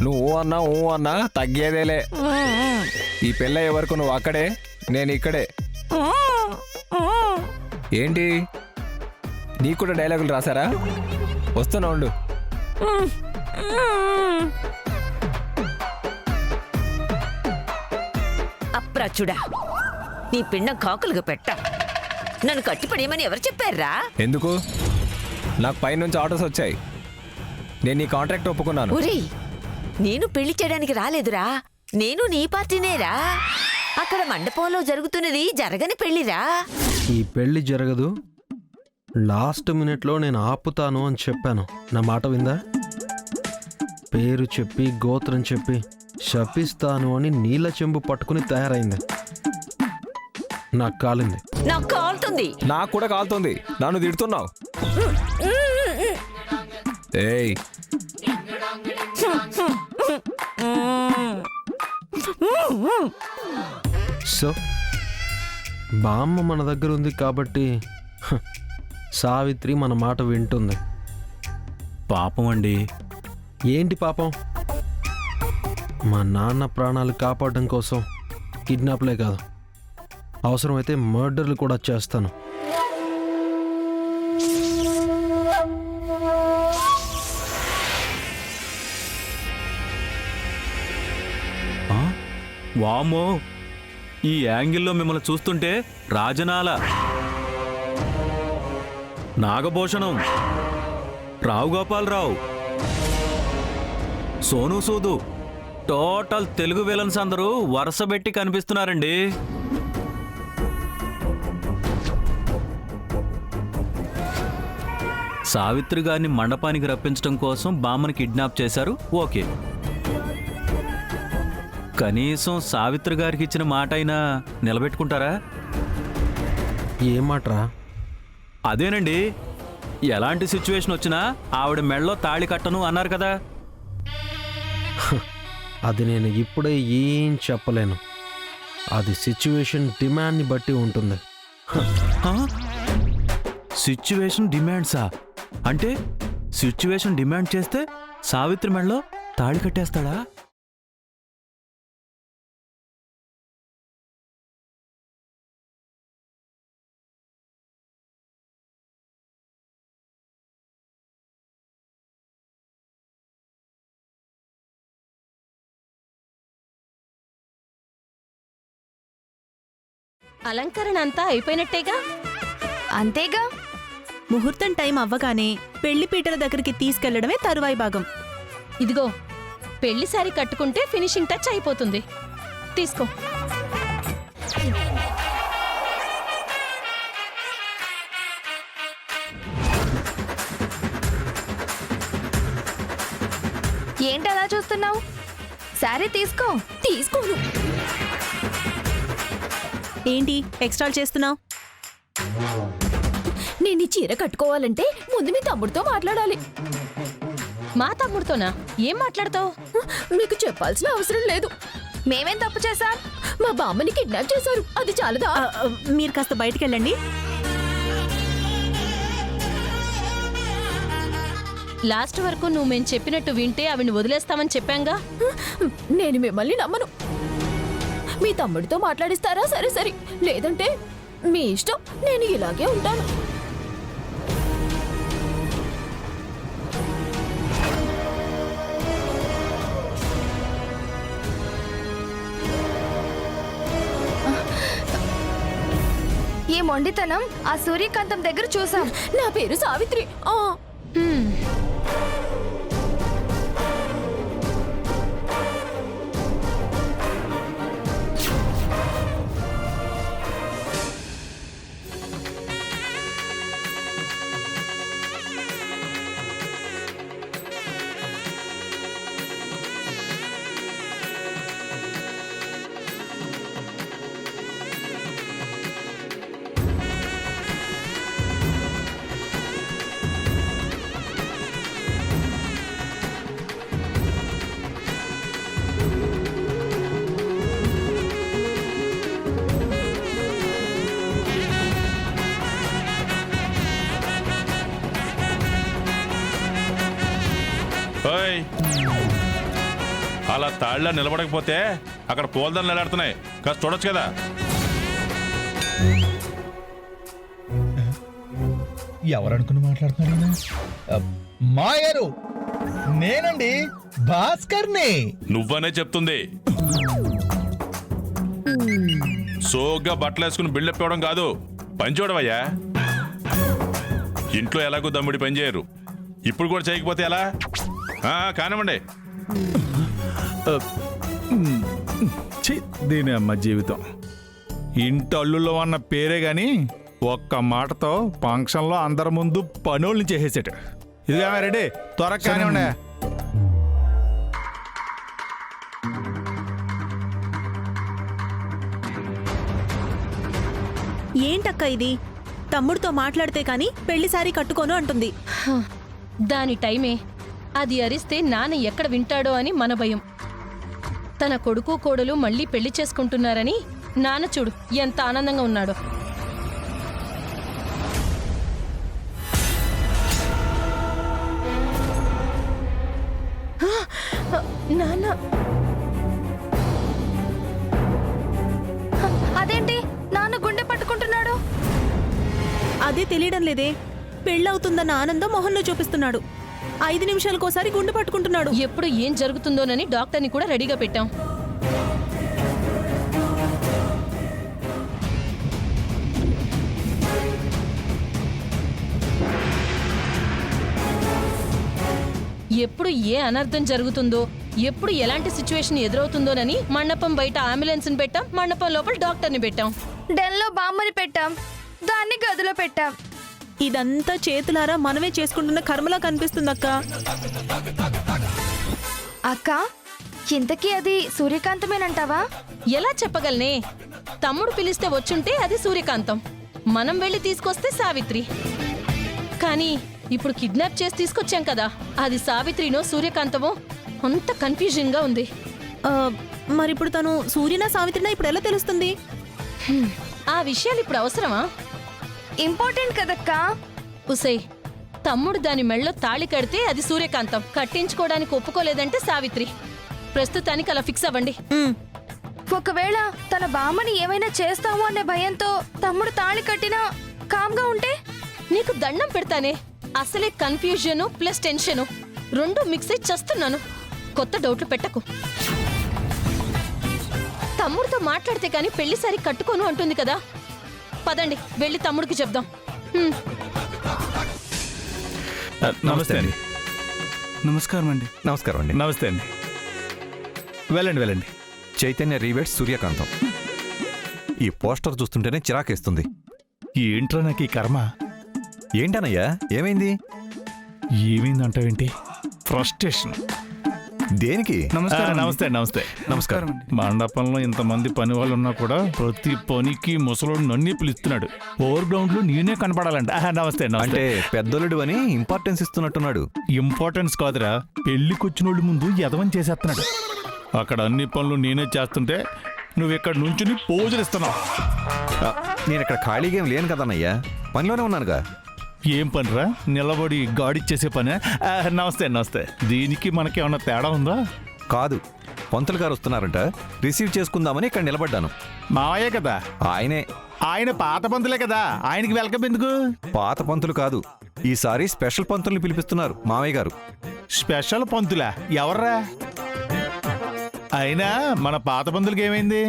నువ్వు అన్నా తగ్గేదేలే. ఈ పెళ్ళయ్యే వరకు నువ్వు అక్కడే, నేను ఇక్కడే. ఏంటి నీకు కూడా డైలాగులు రాసారా? వస్తున్నా ఉండు. అప్రాచుడా, నీ పిండం కాకులుగా పెట్ట. నన్ను కట్టిపడేయమని ఎవరు చెప్పారా? ఎందుకు? నాకు పైనుంచి ఆర్డర్స్ వచ్చాయి. నేను నీ కాంట్రాక్ట్ ఒప్పుకున్నాను. ఒరేయ్, నేను పెళ్లి చేయడానికి రాలేదురా. నేను నీ పార్టీనేరా. అక్కడ మండపంలో జరుగుతున్నది జరగని పెళ్లిరా. ఈ పెళ్లి జరగదు, లాస్ట్ మినిట్లో నేను ఆపుతాను అని చెప్పాను. నా మాట విందా? పేరు చెప్పి గోత్రం చెప్పి శపిస్తాను అని నీళ్ళ చెంబు పట్టుకుని తయారైంది. నాకు కాలింది. నాకు కాలుతుంది. నాకు కూడా కాలుతుంది. నన్ను తిడుతున్నావు. ఏయ్, సో బామ్మ మన దగ్గర ఉంది కాబట్టి సావిత్రి మన మాట వింటుంది. పాపం అండి. ఏంటి పాపం? మా నాన్న ప్రాణాలు కాపాడడం కోసం కిడ్నాప్లే కాదు, అవసరమైతే మర్డర్లు కూడా చేస్తాను. వామ్మో, ఈ యాంగిల్లో మిమ్మల్ని చూస్తుంటే రాజనాల, నాగభూషణం, రావు గోపాలరావు, సోను సూదు, టోటల్ తెలుగు విలన్స్ అందరూ వరుసబెట్టి కనిపిస్తున్నారండి. సావిత్రి గారిని మండపానికి రప్పించడం కోసం బామ్మని కిడ్నాప్ చేశారు. ఓకే, కనీసం సావిత్రి గారికి ఇచ్చిన మాట అయినా నిలబెట్టుకుంటారా? ఏం మాట్రా? అదేనండి, ఎలాంటి సిచ్యువేషన్ వచ్చినా ఆవిడ మెళ్ళలో తాళి కట్టను అన్నారు కదా. అది నేను ఇప్పుడే ఏం చెప్పలేను. అది సిచ్యువేషన్ డిమాండ్ని బట్టి ఉంటుంది. సిచ్యువేషన్ డిమాండ్సా? అంటే సిచ్యువేషన్ డిమాండ్ చేస్తే సావిత్రి మెళ్ళలో తాళి కట్టేస్తాడా? అలంకరణ అంతా అయిపోయినట్టేగా? అంతేగా. ముహూర్తం టైం అవ్వగానే పెళ్లి పీటల దగ్గరికి తీసుకెళ్లడమే తరువాయి భాగం. ఇదిగో, పెళ్లి సారీ కట్టుకుంటే ఫినిషింగ్ టచ్ అయిపోతుంది. తీసుకో. ఏంటి అలా చూస్తున్నావు? సారీ తీసుకో. తీసుకోను. ఏంటి ఎక్స్ట్రాల్ చేస్తున్నావు? నేను ఈ చీర కట్టుకోవాలంటే ముందు మీ తమ్ముడితో మాట్లాడాలి. మా తమ్ముడితోనా? ఏం మాట్లాడతావు? మీకు చెప్పాల్సిన అవసరం లేదు. మేమేం తప్పు చేశాం? మా బామ్మని కిడ్నాప్ చేశారు, అది చాలదా? మీరు కాస్త బయటికెళ్ళండి. లాస్ట్ వరకు నువ్వు మేము చెప్పినట్టు వింటే ఆవిని వదిలేస్తామని చెప్పాంగా. నేను మిమ్మల్ని నమ్మను. మీ తమ్ముడితో మాట్లాడిస్తారా? సరే సరే, లేదంటే మీ ఇష్టం. నేను ఇలాగే ఉంటాను. ఈ మొండితనం ఆ సూర్యకాంతం దగ్గర చూసాం. నా పేరు సావిత్రి. ఓయ్ అలా తాళ్ళ నిలబడకపోతే అక్కడ పూలదండలు నిలాడుతున్నాయి, కాస్త చూడొచ్చు కదా. ఎవరనుకుని మాట్లాడుతున్నాడు? మాయారు, నేనండి భాస్కర్ని. నువ్వనే చెప్తుంది. సోగ్గా బట్టలు వేసుకుని బిల్డప్ ఇవ్వడం కాదు, పని చూడవయ్యా. ఇంట్లో ఎలాగో దమ్ముడి పని చేయరు, ఇప్పుడు కూడా చేయకపోతే ఎలా? కానివ్వండి. దీని అమ్మ జీవితం. ఇంటల్లులో అన్న పేరే గాని ఒక్క మాటతో ఫంక్షన్లో అందరి ముందు పనుల్ని చేసేసాడు. ఇదిగా రెడీ, త్వరగా కానివ్వండి. ఏంటక్క ఇది? తమ్ముడితో మాట్లాడితే కాని పెళ్లి సారీ కట్టుకోను అంటుంది. దాని టైమే. అది అరిస్తే నాన్న ఎక్కడ వింటాడో అని మన భయం. తన కొడుకు కోడలు మళ్ళీ పెళ్లి చేసుకుంటున్నారని నాన్న చూడు ఎంత ఆనందంగా ఉన్నాడో. నాన్న, అదేంటి నాన్న గుండె పట్టుకుంటున్నాడు? అదే తెలియడం లేదే. పెళ్ళవుతుందన్న ఆనందం మొహంలో చూపిస్తున్నాడు. 5 నిమిషాలకోసారి గుండె పట్టుకుంటున్నాడు. ఎప్పుడు ఏం జరుగుతుందోనని డాక్టర్ని కూడా రెడీగా పెట్టాం. ఎప్పుడు ఏ అనర్థం జరుగుతుందో, ఎప్పుడు ఎలాంటి సిచ్యువేషన్ ఎదురవుతుందోనని మండపం బయట అంబులెన్స్ని పెట్టాం, మండపం లోపల డాక్టర్ని పెట్టాం. డెన్లో బామ్మని పెట్టాం, దాన్ని గదిలో పెట్టాం. ఇదంతా చేతులారా మనమే చేసుకుంటున్న కర్మలా కనిపిస్తుందక్క. అక్క, ఇంతకీ అది సూర్యకాంతమేనంటావా? ఎలా చెప్పగలనే? తమ్ముడు పిలిస్తే వచ్చుంటే అది సూర్యకాంతం, మనం వెళ్ళి తీసుకొస్తే సావిత్రి. కానీ ఇప్పుడు కిడ్నాప్ చేసి తీసుకొచ్చాం కదా, అది సావిత్రినో సూర్యకాంతమో అంత కన్ఫ్యూజన్ గా ఉంది. మరిప్పుడు తను సూర్యనా సావిత్రినా ఇప్పుడు ఎలా తెలుస్తుంది? ఆ విషయాలు ఇప్పుడు అవసరమా? ఇంపార్టెంట్ కదక్కా. ఉసై, తమ్ముడు దాని మెళ్ళో తాళి కడితే అది సూర్యకాంతం, కట్టించుకోవడానికి ఒప్పుకోలేదంటే సావిత్రి. ప్రస్తుతానికి అలా ఫిక్స్ అవ్వండి. ఒకవేళ తన బామ్మని ఏమైనా చేస్తాము అనే భయంతో తమ్ముడు తాళి కట్టినా కామ్గా ఉంటే? నీకు దండం పెడతానే. అసలే కన్ఫ్యూజను ప్లస్ టెన్షను రెండు మిక్స్ అయి చస్తున్నాను. కొత్త డౌట్లు పెట్టకు. తమ్ముడితో మాట్లాడితే కానీ పెళ్లి సారి కట్టుకోను అంటుంది కదా. పదండి వెళ్ళి తమ్ముడికి చెప్దాం. నమస్తే అండి. నమస్కారం అండి. నమస్కారం అండి. నమస్తే అండి. వెళ్ళండి వెళ్ళండి. చైతన్య రీవేట్స్ సూర్యకాంతం. ఈ పోస్టర్ చూస్తుంటేనే చిరాకేస్తుంది. ఏంట్రా నాకు ఈ కర్మ? ఏంటనయ్యా, ఏమైంది? ఏమైందంటావేంటి? ఫ్రస్ట్రేషన్. దేనికి? నమస్తే నమస్తే. నమస్కారం. మండపంలో ఇంతమంది పని వాళ్ళు ఉన్నా కూడా ప్రతి పనికి ముసలోడు నన్నే పిలుస్తున్నాడు. ఓవర్ గ్రౌండ్ లో నేనే కనపడాలంట. నమస్తే నమస్తే. అంటే పెద్దోళ్ళుడు అని ఇంపార్టెన్స్ ఇస్తున్నట్టున్నాడు. ఇంపార్టెన్స్ కాదురా, పెళ్లికొచ్చినోళ్ళు ముందు యదవని చేసేస్తున్నాడు. అక్కడ అన్ని పనులు నేనే చేస్తుంటే నువ్వు ఇక్కడ నుంచుని పోజులు ఇస్తున్నావు. నేను ఇక్కడ ఖాళీగా ఏం లేను కదన్నయ్యా, పనిలోనే ఉన్నానుగా. ఏం పనిరా, నిలబడి గాడిచ్చేసే పనే? నమస్తే నమస్తే. దీనికి మనకి ఏమన్నా తేడా ఉందా? కాదు, పంతులు గారు వస్తున్నారంట, రిసీవ్ చేసుకుందామని ఇక్కడ నిలబడ్డాను. మావయ్యే కదా? ఆయనే. ఆయన పాత పంతులే కదా, ఆయనకి వెల్కమ్ ఎందుకు? పాత పంతులు కాదు, ఈసారి స్పెషల్ పంతుల్ని పిలిపిస్తున్నారు మావయ్య గారు. స్పెషల్ పంతులా? ఎవర్రా? అయినా మన పాత పంతులకి ఏమైంది?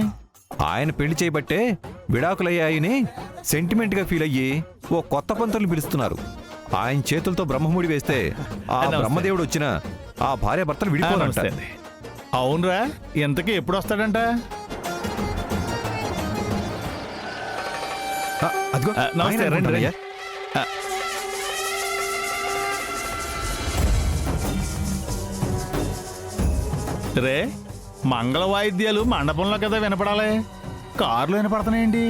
ఆయన పెళ్లి చేయబట్టే విడాకులయ్యాయని సెంటిమెంట్ గా ఫీల్ అయ్యి ఓ కొత్త పంతుల్ని పిలుస్తున్నారు. ఆయన చేతులతో బ్రహ్మముడి వేస్తే ఆ బ్రహ్మదేవుడు వచ్చిన ఆ భార్య భర్తలు విడిపోరంట. అవునరా, ఎంతకీ ఎప్పుడు వస్తాడంట? అదిగో నమస్తే, రండి రండి. రే, మంగళ వాయిద్యాలు మండపంలో కదా వినపడాలి, కారులో వినపడుతున్నాయండి.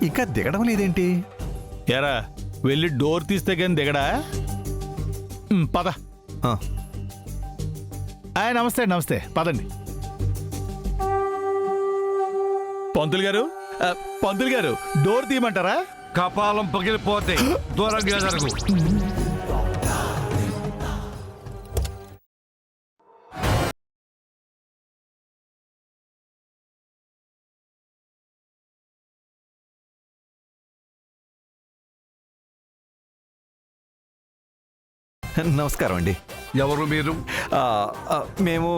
ఇంకా దిగడం లేదేంటి? ఎరా, వెళ్ళి డోర్ తీస్తే కానీ దిగడా? పద. నమస్తే నమస్తే, పదండి. పంతులు గారు డోర్ తీయమంటారా? కపాలం పగిలిపోతే దూరంగా జరుగు. నమస్కారం అండి. ఎవరు మీరు? మేము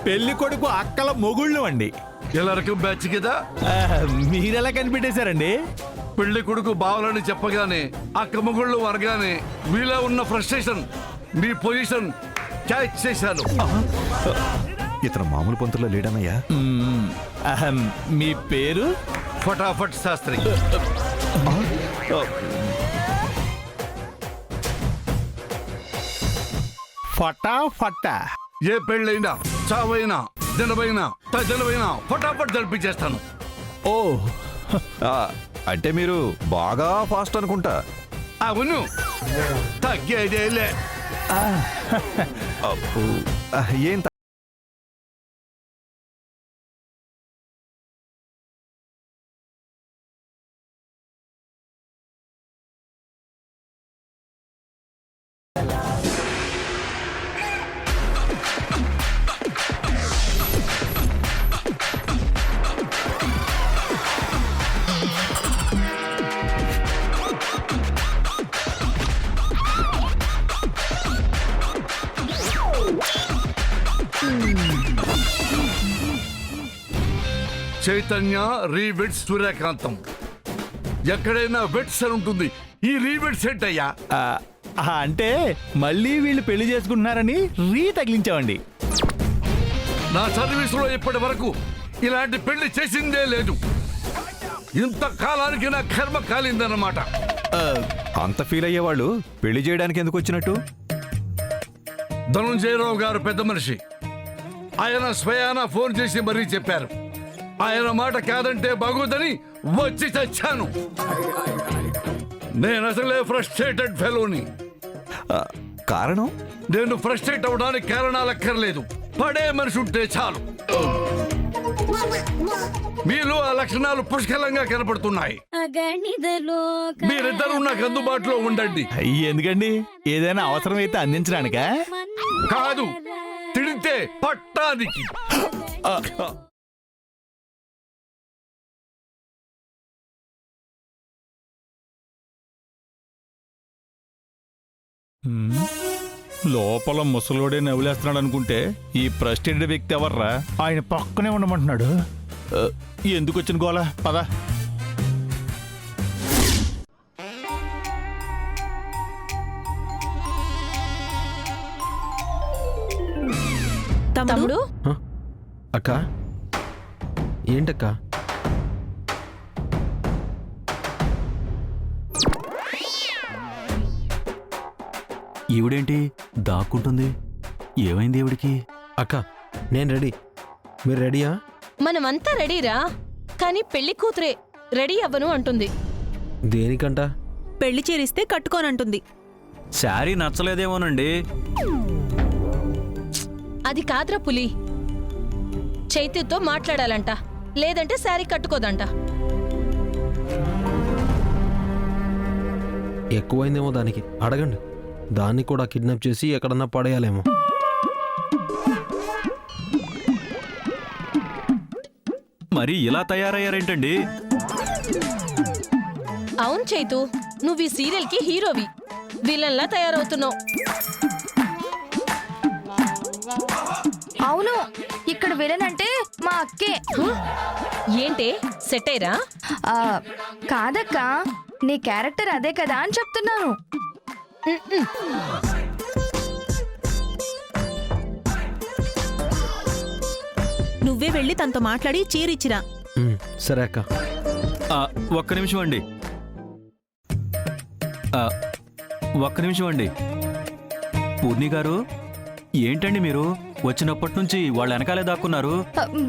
పెళ్లి కొడుకు అక్కల మొగుళ్ళు అండి. ఇలా రకం బ్యాచ్ కదా. మీరెలా కనిపెట్టేశారండి? పెళ్లి కొడుకు బావాలని చెప్పగానే అక్క మొగుళ్ళు అనగానే వీళ్ళ ఉన్న ఫ్రస్ట్రేషన్ మీ పొజిషన్ క్యాచ్ చేశాను. ఇతను మామూలు పంతుల్లో లేడన్నయ్యా. మీ పేరు? ఫటాఫట్ శాస్త్రి. ఫటాఫట. ఏ పెళ్ళైనా చావైనా జనమైనా తజనమైనా ఫటాఫట్ జరిపించేస్తాను. ఓ అంటే మీరు బాగా ఫాస్ట్ అనుకుంటా. అవును, తగ్గేదేలే. ఏం చైతన్య రీబిట్స్ సూర్యకాంతం. ఎక్కడైనా వెట్స్ అని ఉంటుంది, ఈ రీబిట్స్ ఏంటయ్యా? అంటే మళ్ళీ వీళ్ళు పెళ్లి చేసుకుంటున్నారని తగిలించామండి. నా సర్వీసులో ఇప్పటి వరకు ఇలాంటి పెళ్లి చేసిందే లేదు. ఇంత కాలానికి నా కర్మ కాలిందన్నమాట. అంత ఫీల్ అయ్యేవాళ్ళు పెళ్లి చేయడానికి ఎందుకు వచ్చినట్టు? ధనుంజయరావు గారు పెద్ద మనిషి. ఆయన స్వయాన ఫోన్ చేసి మరీ చెప్పారు. ఆయన మాట కాదంటే బాగోదని వచ్చి చచ్చాను. నేను అసలే ఫ్రస్ట్రేటెడ్ ఫెలోని. కారణం? నేను ఫ్రస్ట్రేట్ అవడానికి కారణాలు అక్కర్లేదు, పడే మనిషి ఉంటే చాలు. మీలో ఆ లక్షణాలు పుష్కలంగా కనపడుతున్నాయి. మీరిద్దరూ నాకు అందుబాటులో ఉండండి. ఎందుకండి? ఏదైనా అవసరమైతే అందించడానికా? కాదు, తిడితే పట్టానికి. లోపల ముసలోడే నవ్వులేస్తున్నాడు అనుకుంటే ఈ ప్రెసిడెంట్ వ్యక్తి ఎవర్రా? ఆయన పక్కనే ఉండమంటున్నాడు. ఎందుకు వచ్చిన గోల? పద. తమ్ముడు అక్క ఏంటక్క? ఈవిడేంటి దాక్కుంటుంది? ఏమైంది ఈవిడికి? అక్క నేను రెడీ, మీరు రెడీయా? మనమంతా రెడీరా, కానీ పెళ్లి కూతురే రెడీ అవ్వను అంటుంది. దేనికంట? పెళ్లి చేరిస్తే కట్టుకోనంటుంది. శారీ నచ్చలేదేమోనండి. అది కాదురా పులి, చైతన్యతో మాట్లాడాలంట, లేదంటే శారీ కట్టుకోదంట. ఎక్కువైందేమో దానికి, అడగండి. దాన్ని కూడా కిడ్నాప్ చేసి ఎక్కడన్నా పడేయాలేమో. మరి ఇలా తయారయ్యారేంటండి? అవును చైతు, నువ్వు ఈ సీరియల్ కి హీరోవి, విలన్లా తయారవుతున్నావు. అవును, ఇక్కడ విలన్ అంటే మా అక్కే. ఏంటే సెట్ అయ్యరా? కాదక్క, నీ క్యారెక్టర్ అదే కదా అని చెప్తున్నాను. నువ్వే వెళ్ళి తనతో మాట్లాడి చీరిచ్చిరా. సరే అక్క. ఒక్క నిమిషం అండి. ఒక్క నిమిషం అండి. పూర్ణి గారు, ఏంటండి మీరు వచ్చినప్పటి నుంచి వాళ్ళ వెనకాలే దాక్కున్నారు?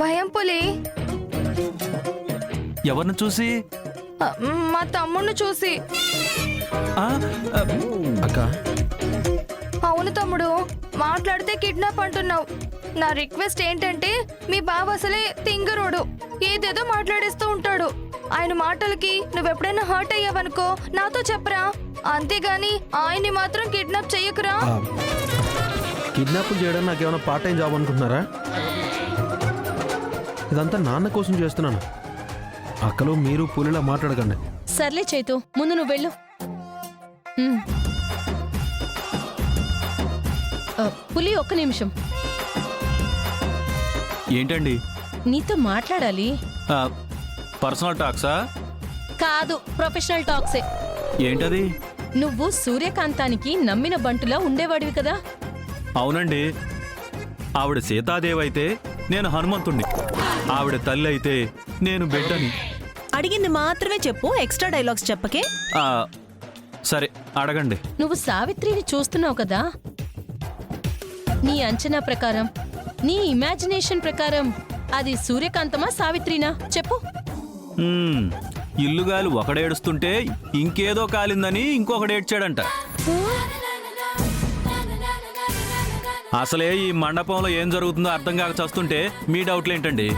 భయం పులి. ఎవరిని చూసి? మా తమ్ముడిని చూసి. అక్క అవును తమ్ముడు, మాట్లాడితే కిడ్నాప్ అంటున్నావు. నా రిక్వెస్ట్ ఏంటంటే, మీ బావ అసలే తింగరోడు, ఏదేదో మాట్లాడేస్తూ ఉంటాడు. ఆయన మాటలకి నువ్వెప్పుడైనా హర్ట్ అయ్యావనుకో నాతో చెప్పరా, అంతేగాని ఆయన్ని మాత్రం కిడ్నాప్ చెయ్యకురా. కిడ్నాప్ చేయడం నాకేమైనా పార్ట్ టైం జాబ్ అనుకుంటున్నారా? ఇదంతా నాన్న కోసం చేస్తున్నాను. అక్కలు మీరు పులిలా మాట్లాడకండి. సర్లే చైతు, ముందు నువ్వు వెళ్ళు. పులి ఒక్క నిమిషం. ఏంటండి? నీతో మాట్లాడాలి. Personal taxa? కాదు, ప్రొఫెషనల్ టాక్సే. ఏంటది? నువ్వు సూర్యకాంతానికి నమ్మిన బంటులా ఉండేవాడివి కదా. అవునండి. ఆవిడ సీతాదేవి అయితే నేను హనుమంతుణ్ణి, ఆవిడ తల్లి అయితే నేను బిడ్డని. అడిగింది మాత్రమే చెప్పు, ఎక్స్ట్రా డైలాగ్స్ చెప్పకే. ఆ, సరే అడగండి. నువ్వు సావిత్రిని చూస్తున్నావు కదా, నీ అంచనా ప్రకారం, నీ ఇమాజినేషన్ ప్రకారం అది సూర్యకాంతమా సావిత్రినా చెప్పు. ఇల్లుగాలి ఒకడేడుస్తుంటే ఇంకేదో కాలిందని ఇంకొకడేడ్చాడంట. అసలే ఈ మండపంలో ఏం జరుగుతుందో అర్థం కాక చస్తుంటే మీ డౌట్లేంటండి?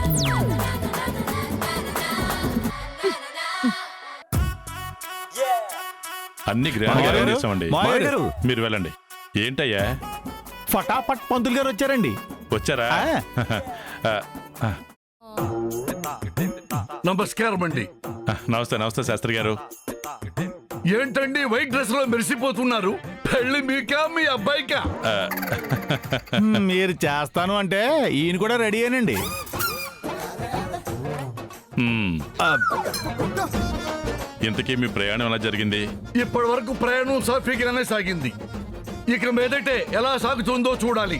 అన్ని గ్రాండ్ గా చేసామండి. మావయ్య గారు. మీరు వెళ్ళండి. ఏంటయ్యా? ఫటాఫట్ పంతులు గారు వచ్చారండి. వచ్చారా? నమస్కారం అండి. నమస్తే నమస్తే శాస్త్రి గారు. ఏంటండి వైట్ డ్రెస్ లో మెరిసిపోతున్నారు? పెళ్లి మీకా మీ అబ్బాయికా? మీరు చేస్తాను అంటే ఈయన కూడా రెడీ అయినండి. ఇంతకీ మీ ప్రయాణం ఎలా జరిగింది? ఇప్పటి వరకు ప్రయాణం సాఫీగానే సాగింది. ఇక మీదటే ఎలా సాగుతుందో చూడాలి.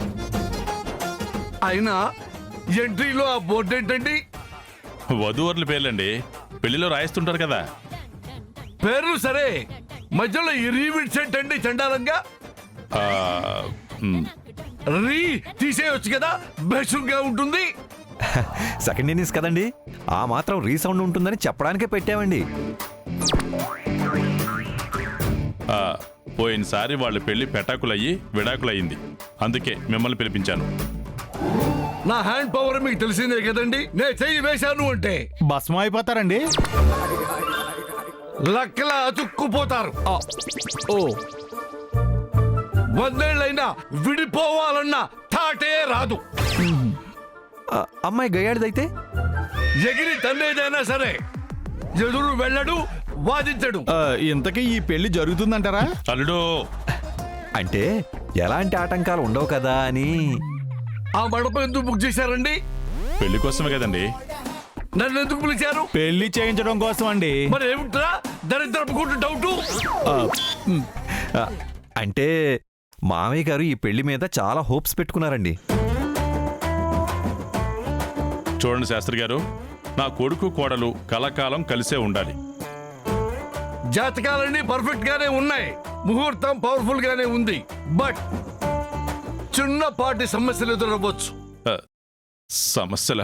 అయినా ఎంట్రీలో ఆ బోర్డు ఏంటండి? వధూవరుల పేర్లండి, పెళ్లిలో రాయిస్తుంటారు కదా. పేర్లు సరే, మధ్యలో ఈ రీవిడ్స్ ఏంటండి చండాలంగా? రీ తీసేయొచ్చు కదా, బెస్ట్గా ఉంటుంది. సెకండ్ ఇన్నింగ్స్ కదండి, ఆ మాత్రం రీసౌండ్ ఉంటుందని చెప్పడానికే పెట్టామండి. పోయినసారి వాళ్ళ పెళ్లి పెటాకులయ్యి విడాకులయ్యింది, అందుకే మిమ్మల్ని పిలిపించాను. నా హ్యాండ్ పవర్ మీకు తెలిసిందే కదండి. నేను చెయ్యి వేశాను అంటే భస్మం అయిపోతారండి. లక్కలా అతుక్కుపోతారు. ఓ 100 ఏళ్ళైనా విడిపోవాలన్న థాటే రాదు. అమ్మాయి గయ్యాడిదైతే ఎగిరి తన్నేదైనా సరే ఎదురు వెళ్ళడు, వాదించడు. ఇంతకీ ఈ పెళ్లి జరుగుతుందంటారా? అల్లుడు అంటే ఎలాంటి ఆటంకాలు ఉండవు కదా అని. ఆ మండపం ఎందుకు బుక్ చేశారండి? పెళ్లి కోసమే కదండి. నన్ను ఎందుకు పిలిచారు? పెళ్లి చేయించడం కోసం అండి. మరి ఏమిట్రా దరిద్రపు డౌట్? అంటే మామయ్య గారు ఈ పెళ్లి మీద చాలా హోప్స్ పెట్టుకున్నారండి. చూడండి శాస్త్రి గారు, నా కొడుకు కోడలు కలకాలం కలిసే ఉండాలి. జాతకాలన్నీ పర్ఫెక్ట్ గానే ఉన్నాయి, ముహూర్తం పవర్ఫుల్ గానే ఉంది. బట్ చిన్నపాటి సమస్యలు ఎదురవ్వచ్చు. సమస్యల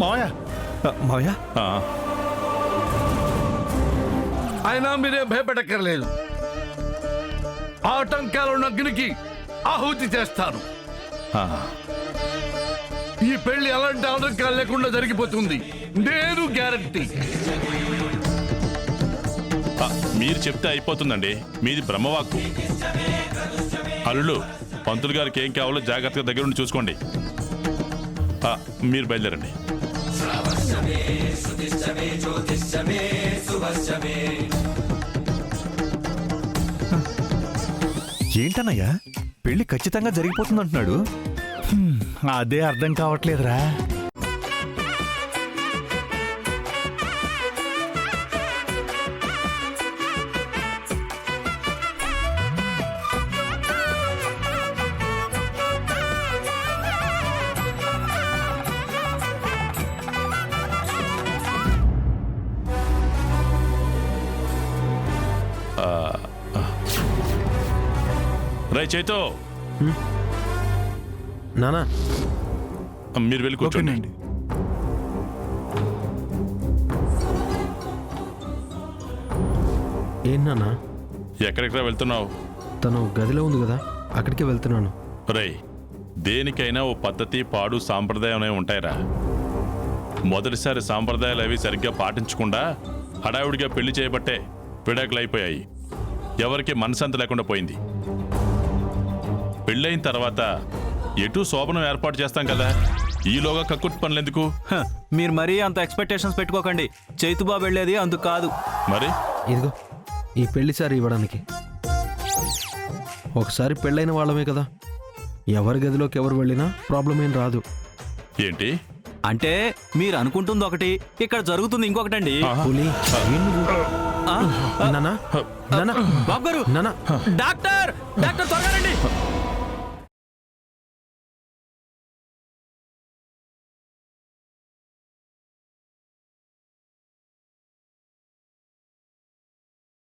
మావయ్య మావయ్య అయినా మీరేం భయపడక్కర్లేదు. ఆటంకాలు అగ్నికి ఆహుతి చేస్తాను. ఈ పెళ్లి అలాంటి ఆటంకాలు లేకుండా జరిగిపోతుంది, నేను గ్యారంటీ. మీరు చెప్తే అయిపోతుందండి, మీది బ్రహ్మవాక్కు. అల్లుడు, పంతులు గారికి ఏం కావాలో జాగ్రత్తగా దగ్గర ఉండి చూసుకోండి. మీరు బయలుదేరండి. ఏంటన్నయ్యా, పెళ్లి ఖచ్చితంగా జరిగిపోతుందంటున్నాడు. అదే అర్థం కావట్లేదురా. రై చైతో, నానా మీరు వెళ్ళి కూర్చోండి. ఏం నానా? ఎక్కడెక్కడ వెళ్తున్నావు? తను గదిలో ఉంది కదా, అక్కడికే వెళ్తున్నాను. రై, దేనికైనా ఓ పద్ధతి, పాడు, సాంప్రదాయం అనేవి ఉంటాయిరా. మొదటిసారి సాంప్రదాయాలు అవి సరిగ్గా పాటించకుండా హడావుడిగా పెళ్లి చేయబట్టే విడాకులు అయిపోయాయి. ఎవరికి మనసంత లేకుండా పోయింది. పెళ్ళైన తర్వాత ఎటు శోభనం ఏర్పాటు చేస్తాం కదా, ఈలోగా కక్కుర్తి పనులెందుకు? హ, మీరు మరీ అంత ఎక్స్పెక్టేషన్స్ పెట్టుకోకండి. చైతుబాబు వెళ్ళేది అందుకు కాదు. మరి ఇదిగో ఈ పెళ్లి సారి ఇవ్వడానికి. ఒకసారి పెళ్ళైన వాళ్ళమే కదా, ఎవరి గదిలోకి ఎవరు వెళ్ళినా ప్రాబ్లం ఏం రాదు. ఏంటి? అంటే మీరు అనుకుంటుంది ఒకటి, ఇక్కడ జరుగుతుంది ఇంకొకటండి. పులి ఏం నువ్వు? ఆ, నానా నానా బాబు గారు, నానా డాక్టర్ డాక్టర్ త్వరగా రండి.